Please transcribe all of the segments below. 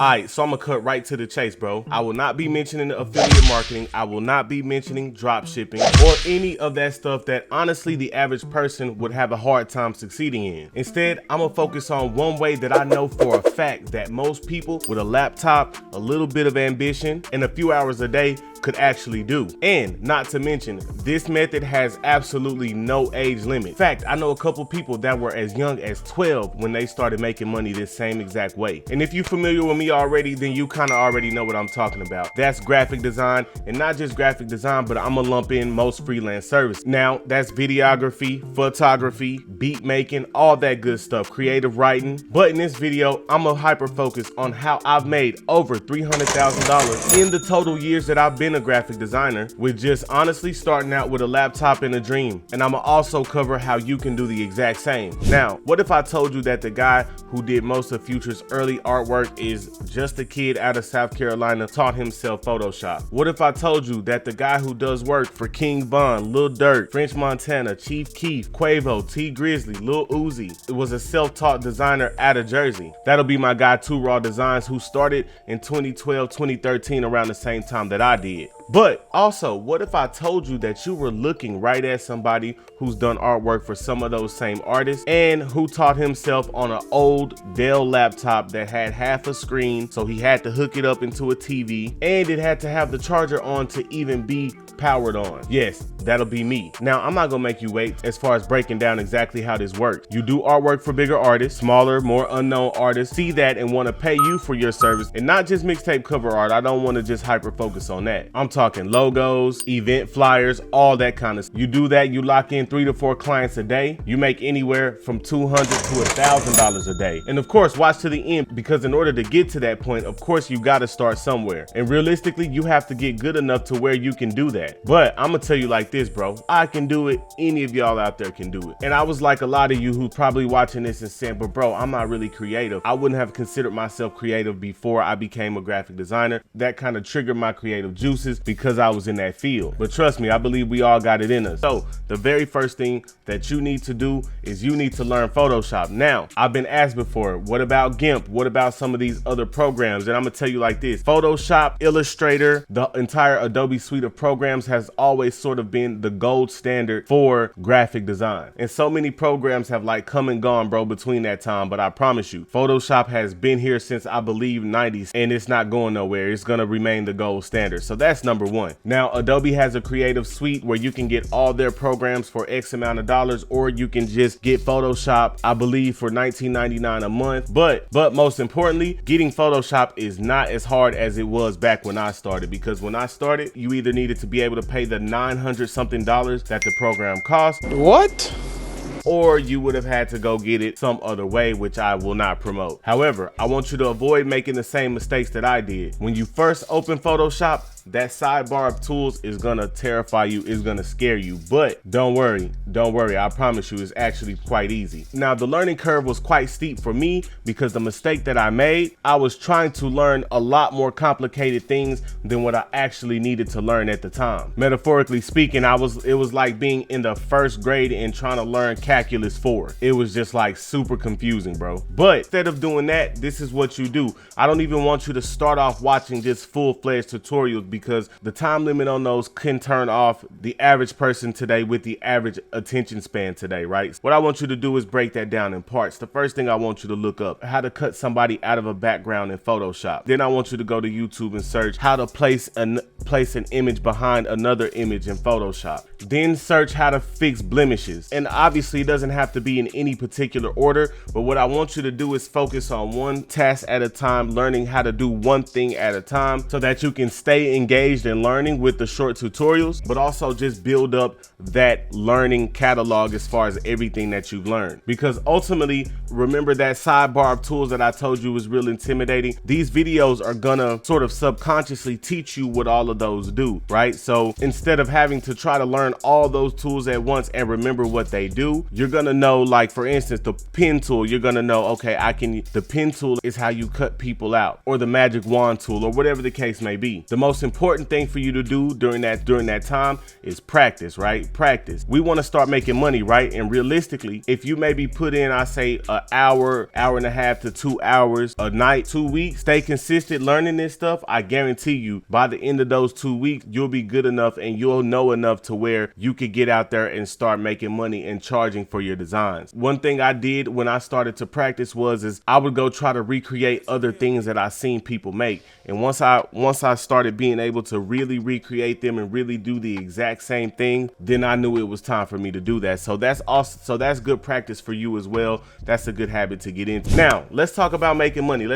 Alright, so I'm gonna cut right to the chase, bro. I will not be mentioning affiliate marketing. I will not be mentioning drop shipping or any of that stuff that honestly the average person would have a hard time succeeding in. Instead, I'm gonna focus on one way that I know for a fact that most people with a laptop, a little bit of ambition, and a few hours a day could actually do. And not to mention, this method has absolutely no age limit. In fact, I know a couple people that were as young as 12 when they started making money this same exact way. And if you're familiar with me already, then you kind of already know what I'm talking about. That's graphic design, and not just graphic design, but I'm gonna lump in most freelance service. Now, that's videography, photography, beat making, all that good stuff, creative writing. But in this video, I'm gonna hyper focus on how I've made over $300,000 in the total years that I've been a graphic designer, with just honestly starting out with a laptop and a dream. And I'm gonna also cover how you can do the exact same. Now, what if I told you that the guy who did most of Future's early artwork is just a kid out of South Carolina, taught himself Photoshop? What if I told you that the guy who does work for King Von, Lil Durk, French Montana, Chief Keef, Quavo, T Grizzly, Lil Uzi, it was a self-taught designer out of Jersey? That'll be my guy 2 Raw Designs, who started in 2012, 2013, around the same time that I did. But also, what if I told you that you were looking right at somebody who's done artwork for some of those same artists and who taught himself on an old Dell laptop that had half a screen, so he had to hook it up into a TV, and it had to have the charger on to even be powered on? Yes, that'll be me. Now, I'm not gonna make you wait as far as breaking down exactly how this works. You do artwork for bigger artists, smaller, more unknown artists see that and want to pay you for your service, and not just mixtape cover art. I don't want to just hyper focus on that. I'm talking logos, event flyers, all that kind of stuff. You do that, you lock in 3 to 4 clients a day, you make anywhere from $200 to $1,000 a day. And of course, watch to the end, because in order to get to that point, of course, you got to start somewhere. And realistically, you have to get good enough to where you can do that. But I'm gonna tell you like this, bro, I can do it. Any of y'all out there can do it. And I was like a lot of you who probably watching this and saying, but bro, I'm not really creative. I wouldn't have considered myself creative before I became a graphic designer. That kind of triggered my creative juices because I was in that field. But trust me, I believe we all got it in us. So the very first thing that you need to do is you need to learn Photoshop. Now, I've been asked before, what about GIMP? What about some of these other programs? And I'm gonna tell you like this: Photoshop, Illustrator, the entire Adobe suite of programs has always sort of been the gold standard for graphic design. And so many programs have like come and gone, bro, between that time. But I promise you, Photoshop has been here since I believe 90s, and it's not going nowhere. It's gonna remain the gold standard. So that's number one. Now, Adobe has a creative suite where you can get all their programs for X amount of dollars, or you can just get Photoshop, I believe, for $19.99 a month. But most importantly, getting Photoshop is not as hard as it was back when I started, because when I started, you either needed to be able to pay the $900 something that the program cost. What? Or you would have had to go get it some other way, which I will not promote. However, I want you to avoid making the same mistakes that I did. When you first open Photoshop, that sidebar of tools is gonna terrify you, is gonna scare you. But don't worry, I promise you, it's actually quite easy. Now, the learning curve was quite steep for me because the mistake that I made, I was trying to learn a lot more complicated things than what I actually needed to learn at the time. Metaphorically speaking, it was like being in the first grade and trying to learn calculus 4. It was just like super confusing, bro. But instead of doing that, this is what you do. I don't even want you to start off watching just full-fledged tutorials, because the time limit on those can turn off the average person today with the average attention span today, right? What I want you to do is break that down in parts. The first thing I want you to look up, how to cut somebody out of a background in Photoshop. Then I want you to go to YouTube and search how to place an image behind another image in Photoshop. Then search how to fix blemishes. And obviously it doesn't have to be in any particular order, but what I want you to do is focus on one task at a time, learning how to do one thing at a time, so that you can stay engaged in learning with the short tutorials, but also just build up that learning catalog as far as everything that you've learned. Because ultimately, remember that sidebar of tools that I told you was real intimidating? These videos are gonna sort of subconsciously teach you what all of those do, right? So instead of having to try to learn all those tools at once and remember what they do, you're gonna know, like for instance, the pen tool, you're gonna know, okay, the pen tool is how you cut people out, or the magic wand tool, or whatever the case may be. The most important thing for you to do during that time is practice, right? Practice. We want to start making money, right? And realistically, if you maybe put in, I say an hour and a half to 2 hours a night, 2 weeks, stay consistent learning this stuff, I guarantee you by the end of those 2 weeks, you'll be good enough and you'll know enough to where you could get out there and start making money and charging for your designs. One thing I did when I started to practice is I would go try to recreate other things that I seen people make. And once I started being able to really recreate them and really do the exact same thing, then I knew it was time for me to do that. So that's good practice for you as well. That's a good habit to get into. Now, let's talk about making money.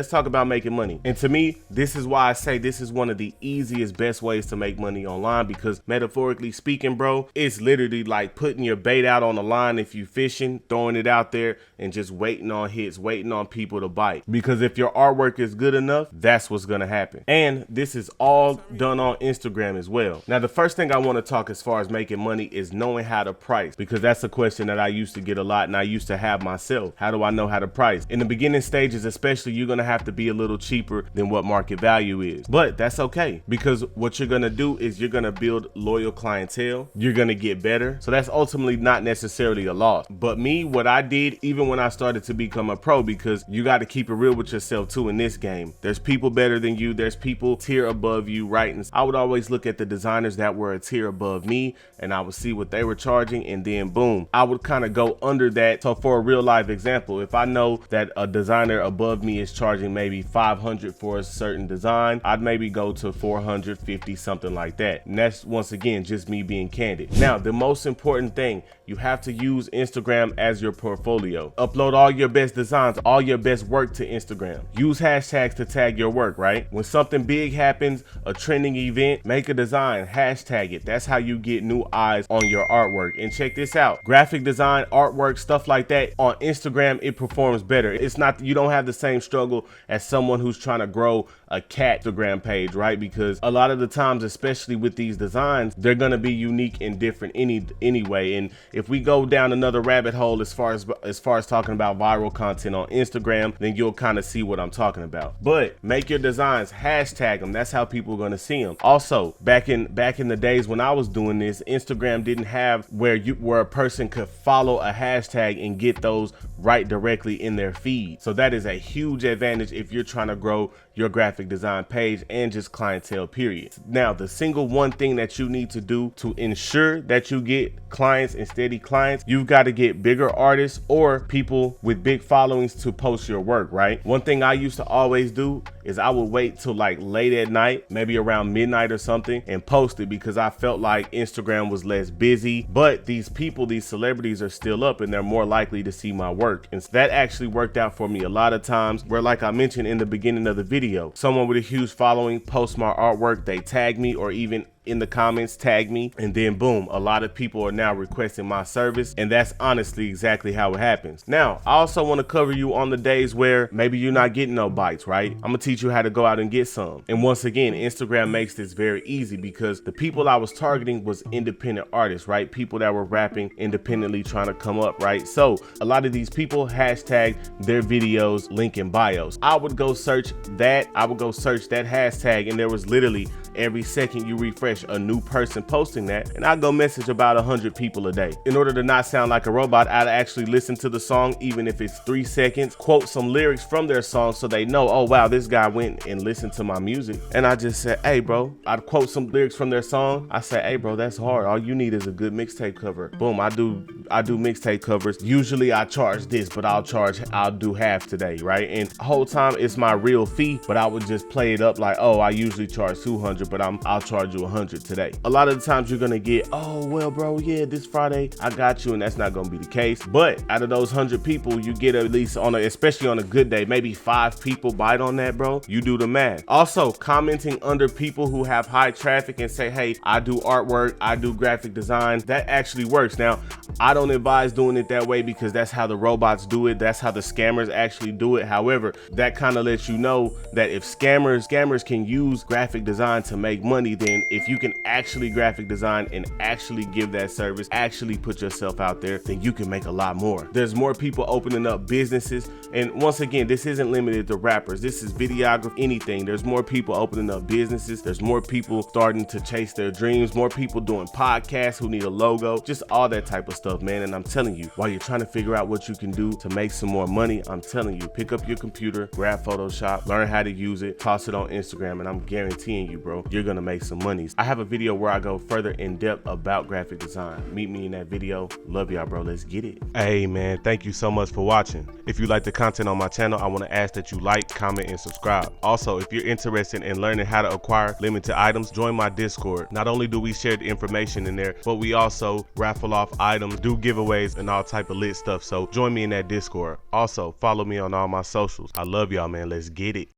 And to me, this is why I say this is one of the easiest, best ways to make money online, because metaphorically speaking, bro, it's literally like putting your bait out on the line if you fishing, throwing it out there and just waiting on hits, waiting on people to bite. Because if your artwork is good enough, that's what's gonna happen. And this is all done on Instagram as well. Now, the first thing I want to talk as far as making money is knowing how to price, because that's a question that I used to get a lot and I used to have myself. How do I know how to price? In the beginning stages, especially, you're gonna have to be a little cheaper than what market value is. But that's okay, because what you're gonna do is you're gonna build loyal clientele. You're gonna get better. So that's ultimately not necessarily a loss. But me, what I did, even when I started to become a pro, because you got to keep it real with yourself too in this game. There's people better than you. There's people tier above you, right? And I would always look at the designers that were a tier above me and I would see what they were charging, and then boom, I would kind of go under that. So for a real life example, if I know that a designer above me is charging maybe 500 for a certain design, I'd maybe go to 450, something like that. And that's, once again, just me being candid. Now, the most important thing, you have to use Instagram as your portfolio. Upload all your best designs, all your best work to Instagram. Use hashtags to tag your work, right? When something big happens, a trending event, make a design, hashtag it. That's how you get new eyes on your artwork. And check this out, graphic design, artwork, stuff like that, on Instagram, it performs better. It's not, you don't have the same struggle as someone who's trying to grow a cat Instagram page, right? Because a lot of the times, especially with these designs, they're gonna be unique and different anyway. And if we go down another rabbit hole as far as talking about viral content on Instagram, then you'll kind of see what I'm talking about. But make your designs, hashtag them. That's how people are gonna see them. Also, back in the days when I was doing this, Instagram didn't have where a person could follow a hashtag and get those right directly in their feed. So that is a huge advantage if you're trying to grow your graphic design page and just clientele, period. Now, the single one thing that you need to do to ensure that you get clients and steady clients, you've got to get bigger artists or people with big followings to post your work, right? One thing I used to always do is I would wait till like late at night, maybe around midnight or something, and post it, because I felt like Instagram was less busy, but these people, these celebrities are still up and they're more likely to see my work. And that actually worked out for me a lot of times, where, like I mentioned in the beginning of the video, someone with a huge following posts my artwork, they tag me, or even in the comments tag me, and then boom, a lot of people are now requesting my service. And that's honestly exactly how it happens. Now, I also want to cover you on the days where maybe you're not getting no bites, right? I'm gonna teach you how to go out and get some. And once again, Instagram makes this very easy, because the people I was targeting was independent artists, right? People that were rapping independently, trying to come up, right? So a lot of these people hashtag their videos link in bios. I would go search that hashtag, and there was literally every second you refresh a new person posting that, and I go message about 100 people a day. In order to not sound like a robot, I'd actually listen to the song, even if it's 3 seconds, quote some lyrics from their song so they know, oh wow, this guy went and listened to my music. And I just said, hey bro, I'd quote some lyrics from their song. I say, hey bro, that's hard. All you need is a good mixtape cover. Boom, I do mixtape covers. Usually I charge this, but I'll do half today, right? And the whole time it's my real fee, but I would just play it up like, oh, I usually charge 200, but I'll charge you 100 today. A lot of the times you're gonna get, oh well bro, yeah, this Friday I got you, and that's not gonna be the case. But out of those 100 people, you get at least especially on a good day, maybe 5 people bite on that, bro. You do the math. Also, commenting under people who have high traffic and say, hey, I do artwork, I do graphic design, that actually works. Now, I don't advise doing it that way, because that's how the robots do it. That's how the scammers actually do it. However, that kind of lets you know that if scammers can use graphic design to make money, then if you can actually graphic design and actually give that service, actually put yourself out there, then you can make a lot more. There's more people opening up businesses. And once again, this isn't limited to rappers. This is videography, anything. There's more people opening up businesses. There's more people starting to chase their dreams, more people doing podcasts who need a logo, just all that type of stuff, man. And I'm telling you, while you're trying to figure out what you can do to make some more money, I'm telling you, pick up your computer, grab Photoshop, learn how to use it, toss it on Instagram, and I'm guaranteeing you, bro, you're gonna make some money. I have a video where I go further in depth about graphic design. Meet me in that video. Love y'all, bro. Let's get it. Hey, man, thank you so much for watching. If you like the content on my channel, I want to ask that you like, comment, and subscribe. Also, if you're interested in learning how to acquire limited items, join my Discord. Not only do we share the information in there, but we also raffle off items, do giveaways, and all type of lit stuff. So join me in that Discord. Also, follow me on all my socials. I love y'all, man. Let's get it.